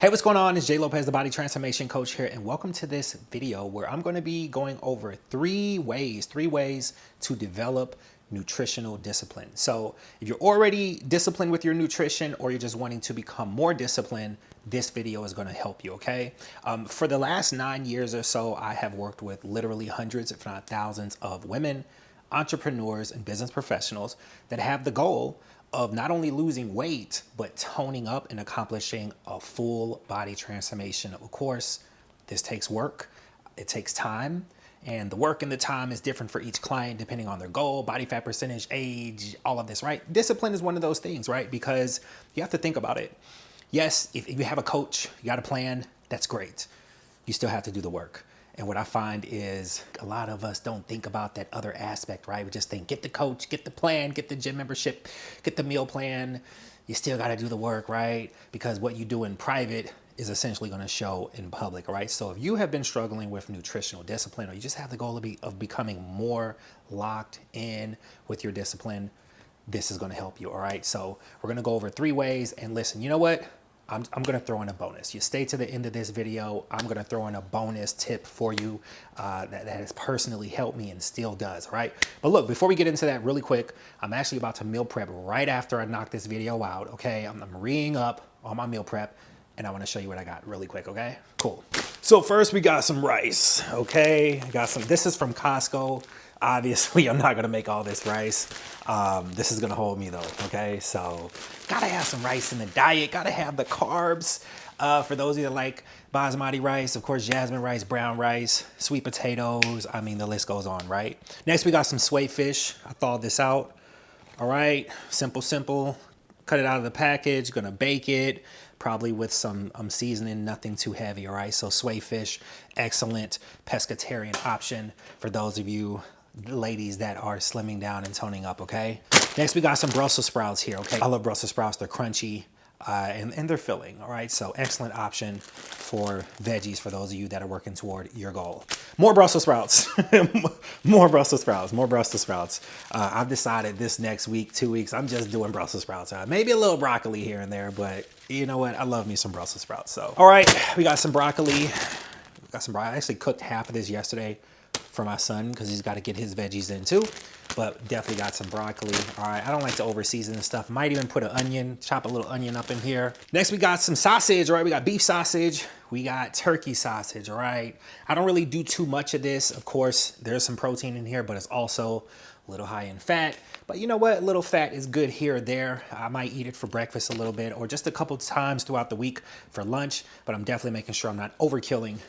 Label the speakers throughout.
Speaker 1: Hey, what's going on? It's Jay Lopez, the Body Transformation Coach here, and welcome to this video where I'm going to be going over three ways to develop nutritional discipline. So if you're already disciplined with your nutrition or you're just wanting to become more disciplined, this video is going to help you, okay? For the last 9 years or so, I have worked with literally hundreds, if not thousands, of women, entrepreneurs, and business professionals that have the goal of not only losing weight, but toning up and accomplishing a full body transformation. Of course, this takes work, it takes time, and the work and the time is different for each client depending on their goal, body fat percentage, age, all of this, right? Discipline is one of those things, right? Because you have to think about it. Yes, if you have a coach, you got a plan, that's great. You still have to do the work. And what I find is a lot of us don't think about that other aspect, right? We just think, get the coach, get the plan, get the gym membership, get the meal plan. You still got to do the work, right? Because what you do in private is essentially going to show in public, right? So if you have been struggling with nutritional discipline, or you just have the goal of becoming more locked in with your discipline, this is going to help you, all right? So we're going to go over 3 ways. And listen, you know what? I'm going to throw in a bonus. You stay to the end of this video. I'm going to throw in a bonus tip for you that has personally helped me and still does, all right? But look, before we get into that really quick, I'm actually about to meal prep right after I knock this video out, okay? I'm reeing up on my meal prep, and I want to show you what I got really quick, okay? Cool. So first we got some rice, okay? This is from Costco. Obviously, I'm not gonna make all this rice. This is gonna hold me though, okay? So, gotta have some rice in the diet, gotta have the carbs. For those of you that like basmati rice, of course, jasmine rice, brown rice, sweet potatoes, I mean, the list goes on, right? Next, we got some sway fish. I thawed this out, all right? Simple. Cut it out of the package, gonna bake it, probably with some seasoning, nothing too heavy, all right? So sway fish, excellent pescatarian option for those of you ladies that are slimming down and toning up, okay? Next, we got some Brussels sprouts here, okay? I love Brussels sprouts, they're crunchy and they're filling, all right? So excellent option for veggies for those of you that are working toward your goal. More Brussels sprouts, more Brussels sprouts. I've decided this next week, 2 weeks, I'm just doing Brussels sprouts. Maybe a little broccoli here and there, but you know what? I love me some Brussels sprouts. So, all right, we got some broccoli. I actually cooked half of this yesterday for my son because he's got to get his veggies in too, but definitely got some broccoli. All right, I don't like to over season and stuff. Might even put an onion, chop a little onion up in here. Next, we got some sausage, all right? We got beef sausage, we got turkey sausage, all right? I don't really do too much of this. Of course, there's some protein in here, but it's also a little high in fat. But you know what? A little fat is good here or there. I might eat it for breakfast a little bit or just a couple times throughout the week for lunch, but I'm definitely making sure I'm not overkilling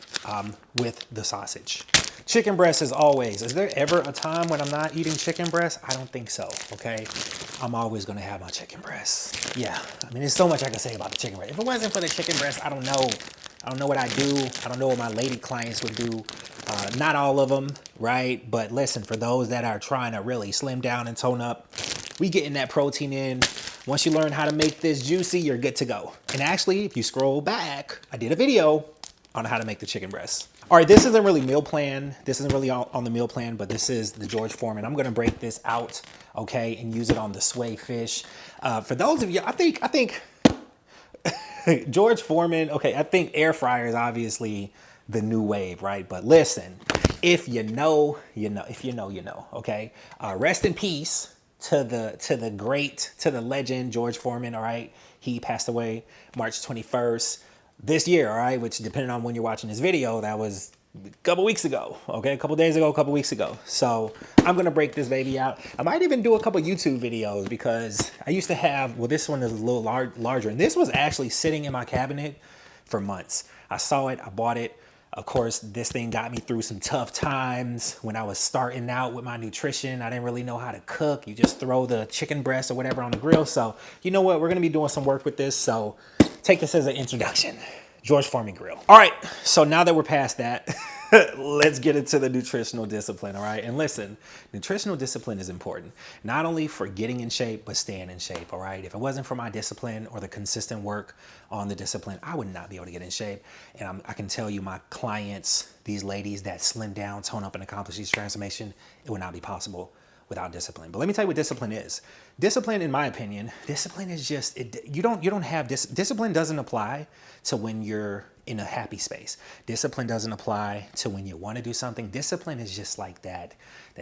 Speaker 1: with the sausage. Chicken breast as always. Is there ever a time when I'm not eating chicken breast? I don't think so, okay? I'm always gonna have my chicken breast. Yeah, I mean, there's so much I can say about the chicken breast. If it wasn't for the chicken breast, I don't know. I don't know what I do. I don't know what my lady clients would do. Not all of them, right? But listen, for those that are trying to really slim down and tone up, we getting that protein in. Once you learn how to make this juicy, you're good to go. And actually, if you scroll back, I did a video on how to make the chicken breast. All right, this isn't really meal plan. This isn't really on the meal plan, but this is the George Foreman. I'm gonna break this out, okay, and use it on the sway fish. For those of you, I think George Foreman, okay, I think air fryer is obviously the new wave, right? But listen, if you know, you know. If you know, you know, okay? Rest in peace to the legend, George Foreman, all right? He passed away March 21st this year, all right? Which, depending on when you're watching this video, that was a couple weeks ago, okay? A couple days ago, a couple weeks ago. So I'm gonna break this baby out. I might even do a couple YouTube videos because I used to have, well, this one is a little larger, and this was actually sitting in my cabinet for months. I saw it, I bought it. Of course, this thing got me through some tough times when I was starting out with my nutrition. I didn't really know how to cook. You just throw the chicken breast or whatever on the grill. So you know what? We're gonna be doing some work with this. So take this as an introduction. George Foreman grill. All right, so now that we're past that, let's get into the nutritional discipline, all right? And listen, nutritional discipline is important, not only for getting in shape, but staying in shape, all right? If it wasn't for my discipline or the consistent work on the discipline, I would not be able to get in shape. And I can tell you, my clients, these ladies that slim down, tone up, and accomplish these transformation, it would not be possible without discipline. But let me tell you what discipline is. Discipline, in my opinion, discipline is just, you don't have discipline doesn't apply to when you're in a happy space. Discipline doesn't apply to when you want to do something. Discipline is just like that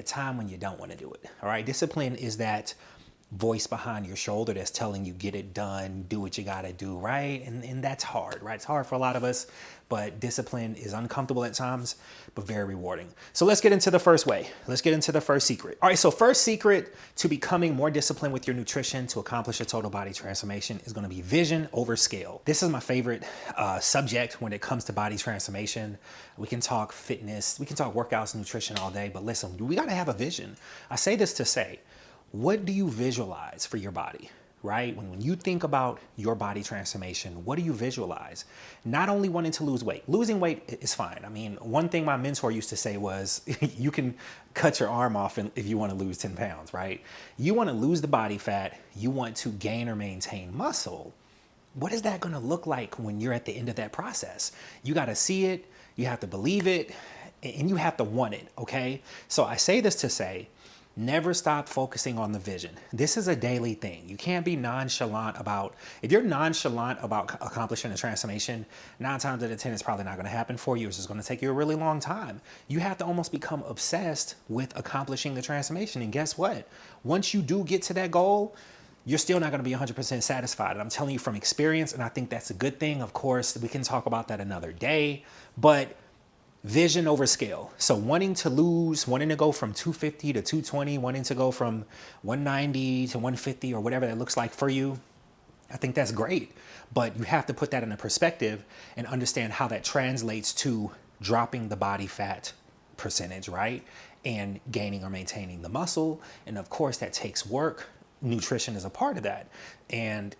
Speaker 1: time when you don't want to do it. All right. Discipline is that voice behind your shoulder that's telling you get it done, do what you got to do, right? And that's hard, right? It's hard for a lot of us, but discipline is uncomfortable at times, but very rewarding. So let's get into the first way. Let's get into the first secret. All right, so first secret to becoming more disciplined with your nutrition to accomplish a total body transformation is going to be vision over scale. This is my favorite subject when it comes to body transformation. We can talk fitness, we can talk workouts, nutrition all day, but listen, we got to have a vision. I say this to say, what do you visualize for your body, right? When you think about your body transformation, what do you visualize? Not only wanting to lose weight. Losing weight is fine. I mean, one thing my mentor used to say was, you can cut your arm off if you want to lose 10 pounds, right? You want to lose the body fat. You want to gain or maintain muscle. What is that going to look like when you're at the end of that process? You got to see it. You have to believe it. And you have to want it, okay? So I say this to say, never stop focusing on the vision. This is a daily thing. You can't be nonchalant about, if you're nonchalant about accomplishing a transformation, 9 times out of 10, it's probably not going to happen for you. It's just going to take you a really long time. You have to almost become obsessed with accomplishing the transformation. And guess what? Once you do get to that goal, you're still not going to be 100% satisfied. And I'm telling you from experience, and I think that's a good thing. Of course, we can talk about that another day, but vision over scale. So wanting to go from 250 to 220, wanting to go from 190 to 150 or whatever that looks like for you, I think that's great. But you have to put that in a perspective and understand how that translates to dropping the body fat percentage, right? And gaining or maintaining the muscle. And of course, that takes work. Nutrition is a part of that. And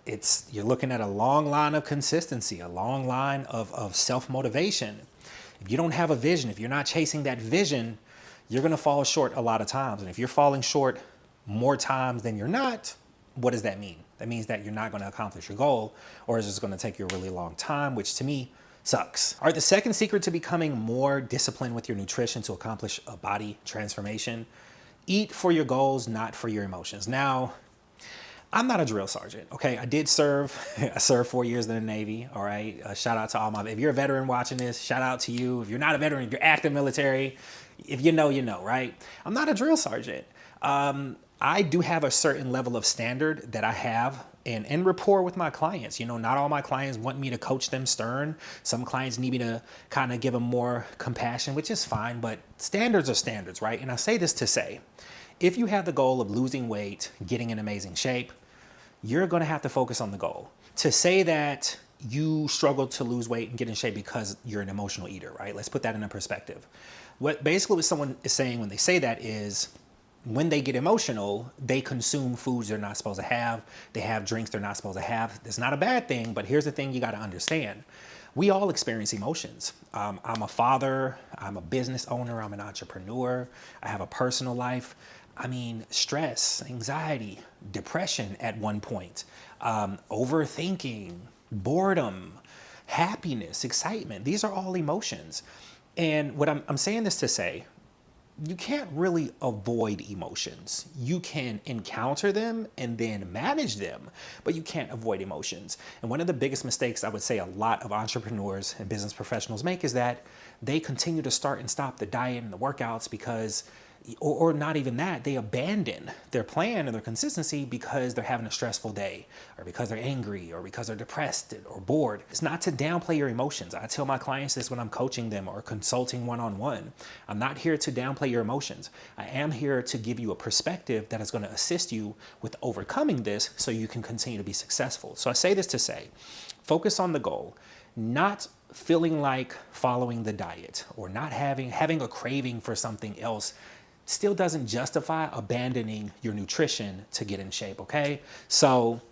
Speaker 1: you're looking at a long line of consistency, a long line of self-motivation. If you don't have a vision, if you're not chasing that vision, you're going to fall short a lot of times. And if you're falling short more times than you're not, what does that mean? That means that you're not going to accomplish your goal, or it's just going to take you a really long time, which to me sucks. All right, the second secret to becoming more disciplined with your nutrition to accomplish a body transformation, eat for your goals, not for your emotions. Now, I'm not a drill sergeant, okay? I did serve. I served 4 years in the Navy, all right? Shout out to all if you're a veteran watching this, shout out to you. If you're not a veteran, if you're active military, if you know, right? I'm not a drill sergeant. I do have a certain level of standard that I have and rapport with my clients. You know, not all my clients want me to coach them stern. Some clients need me to kind of give them more compassion, which is fine, but standards are standards, right? And I say this to say, if you have the goal of losing weight, getting in amazing shape, you're going to have to focus on the goal. To say that you struggle to lose weight and get in shape because you're an emotional eater, right? Let's put that in a perspective. What someone is saying when they say that is, when they get emotional, they consume foods they're not supposed to have. They have drinks they're not supposed to have. It's not a bad thing, but here's the thing you got to understand. We all experience emotions. I'm a father. I'm a business owner. I'm an entrepreneur. I have a personal life. I mean, stress, anxiety, depression at one point, overthinking, boredom, happiness, excitement. These are all emotions. And what I'm saying this to say, you can't really avoid emotions. You can encounter them and then manage them, but you can't avoid emotions. And one of the biggest mistakes I would say a lot of entrepreneurs and business professionals make is that they continue to start and stop the diet and the workouts because or not even that, they abandon their plan and their consistency because they're having a stressful day or because they're angry or because they're depressed or bored. It's not to downplay your emotions. I tell my clients this when I'm coaching them or consulting one-on-one. I'm not here to downplay your emotions. I am here to give you a perspective that is going to assist you with overcoming this so you can continue to be successful. So I say this to say, focus on the goal, not feeling like following the diet or not having a craving for something else still doesn't justify abandoning your nutrition to get in shape, okay? So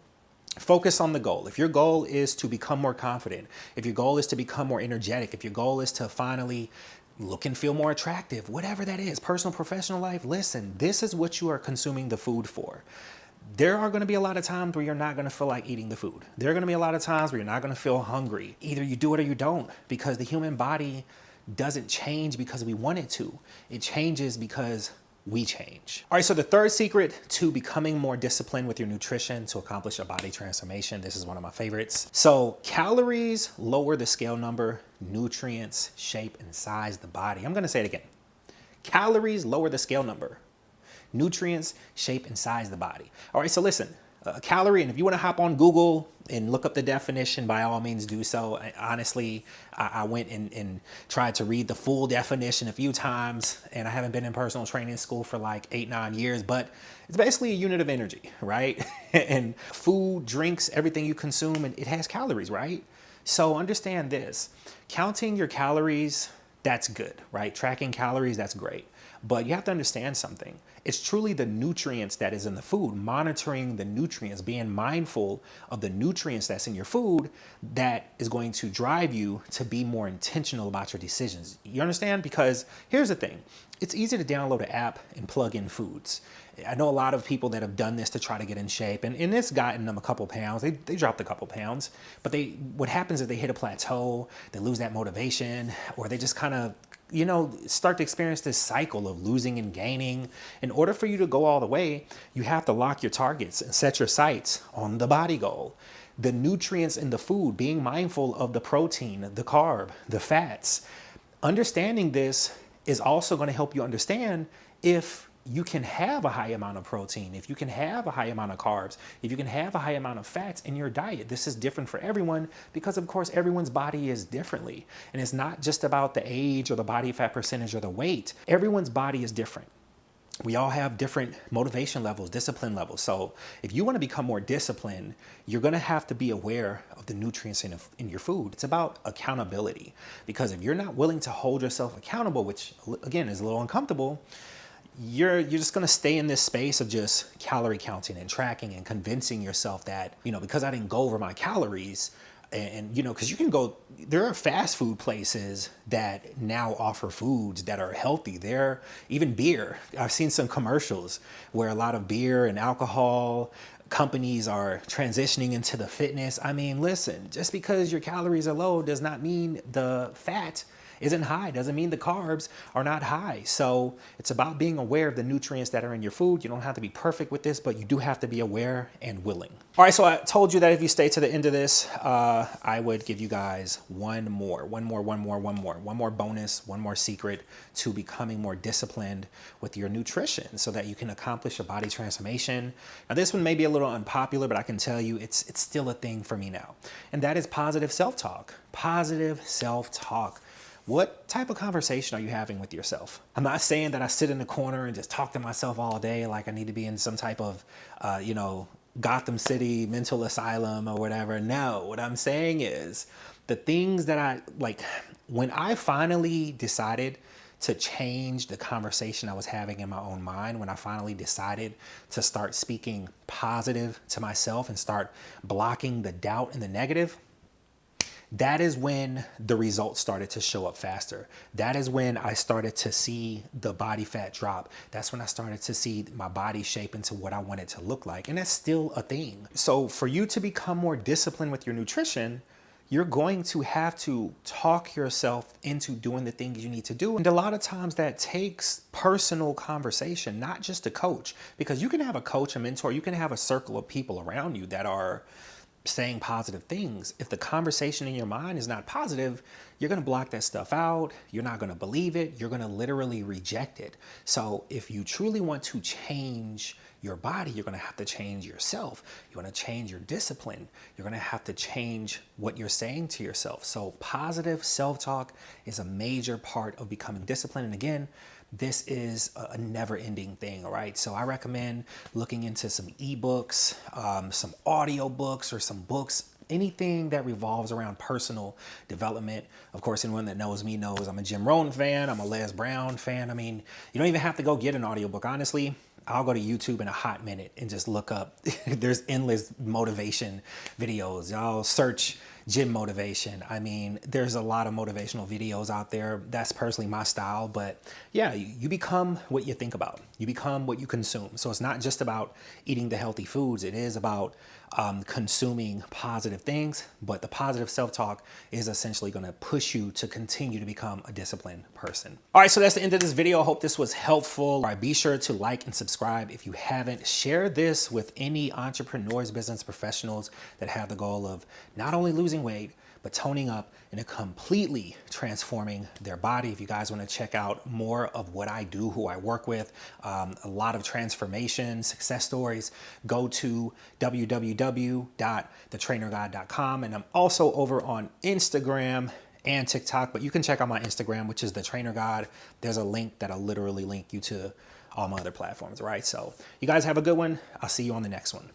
Speaker 1: focus on the goal. If your goal is to become more confident, if your goal is to become more energetic, if your goal is to finally look and feel more attractive, whatever that is, personal, professional life, listen, this is what you are consuming the food for. There are going to be a lot of times where you're not going to feel like eating the food. There are going to be a lot of times where you're not going to feel hungry. Either you do it or you don't, because the human body doesn't change because we want it to. It changes because we change. All right, so the third secret to becoming more disciplined with your nutrition to accomplish a body transformation, this is one of my favorites. So calories lower the scale number, nutrients shape and size the body. I'm gonna say it again. Calories lower the scale number, nutrients shape and size the body. All right, so listen, a calorie, and if you want to hop on Google and look up the definition, by all means do so. I went and tried to read the full definition a few times, and I haven't been in personal training school for like 8-9 years, but it's basically a unit of energy, right? And food, drinks, everything you consume, and it has calories, right? So understand this, counting your calories, that's good, right? Tracking calories, that's great. But you have to understand something. It's truly the nutrients that is in the food, monitoring the nutrients, being mindful of the nutrients that's in your food that is going to drive you to be more intentional about your decisions. You understand? Because here's the thing. It's easy to download an app and plug in foods. I know a lot of people that have done this to try to get in shape, and it's gotten them a couple pounds. They dropped a couple pounds, but what happens is they hit a plateau, they lose that motivation, or they just kind of start to experience this cycle of losing and gaining. In order for you to go all the way, you have to lock your targets and set your sights on the body goal. The nutrients in the food, being mindful of the protein, the carb, the fats. Understanding this is also going to help you understand if you can have a high amount of protein, if you can have a high amount of carbs, if you can have a high amount of fats in your diet. This is different for everyone because, of course, everyone's body is differently. And it's not just about the age or the body fat percentage or the weight. Everyone's body is different. We all have different motivation levels, discipline levels. So if you want to become more disciplined, you're going to have to be aware of the nutrients in your food. It's about accountability, because if you're not willing to hold yourself accountable, which again is a little uncomfortable, you're just going to stay in this space of just calorie counting and tracking and convincing yourself that, because I didn't go over my calories, and because you can go, there are fast food places that now offer foods that are healthy. There, even beer. I've seen some commercials where a lot of beer and alcohol companies are transitioning into the fitness. I mean, listen, just because your calories are low does not mean the fat isn't high, doesn't mean the carbs are not high. So it's about being aware of the nutrients that are in your food. You don't have to be perfect with this, but you do have to be aware and willing. All right, so I told you that if you stay to the end of this, I would give you guys one more bonus, one more secret to becoming more disciplined with your nutrition so that you can accomplish a body transformation. Now, this one may be a little unpopular, but I can tell you it's still a thing for me now. And that is positive self-talk. Positive self-talk. What type of conversation are you having with yourself? I'm not saying that I sit in the corner and just talk to myself all day like I need to be in some type of, Gotham City mental asylum or whatever. No, what I'm saying is the things that I like, when I finally decided to change the conversation I was having in my own mind, when I finally decided to start speaking positive to myself and start blocking the doubt and the negative, that is when the results started to show up faster. That is when I started to see the body fat drop. That's when I started to see my body shape into what I want it to look like. And that's still a thing. So for you to become more disciplined with your nutrition, you're going to have to talk yourself into doing the things you need to do. And a lot of times that takes personal conversation, not just a coach, because you can have a coach, a mentor, you can have a circle of people around you that are saying positive things. If the conversation in your mind is not positive, you're going to block that stuff out. You're not going to believe it. You're going to literally reject it. So if you truly want to change your body, you're going to have to change yourself. You want to change your discipline. You're going to have to change what you're saying to yourself. So positive self-talk is a major part of becoming disciplined. And again, this is a never-ending thing, all right? So I recommend looking into some ebooks, some audio books, or some books, anything that revolves around personal development. Of course, anyone that knows me knows I'm a Jim Rohn fan. I'm a Les Brown fan. I mean, you don't even have to go get an audiobook. Honestly, I'll go to YouTube in a hot minute and just look up. There's endless motivation videos. I'll search gym motivation. I mean, there's a lot of motivational videos out there. That's personally my style, but yeah, you become what you think about. You become what you consume. So it's not just about eating the healthy foods. It is about consuming positive things, but the positive self-talk is essentially going to push you to continue to become a disciplined person. All right, so that's the end of this video. I hope this was helpful. All right, be sure to like and subscribe if you haven't. Share this with any entrepreneurs, business professionals that have the goal of not only losing weight, but toning up and completely transforming their body. If you guys want to check out more of what I do, who I work with, a lot of transformation success stories, go to www.thetrainerguide.com. And I'm also over on Instagram and TikTok, but you can check out my Instagram, which is The Trainer God. There's a link that'll literally link you to all my other platforms, right? So you guys have a good one. I'll see you on the next one.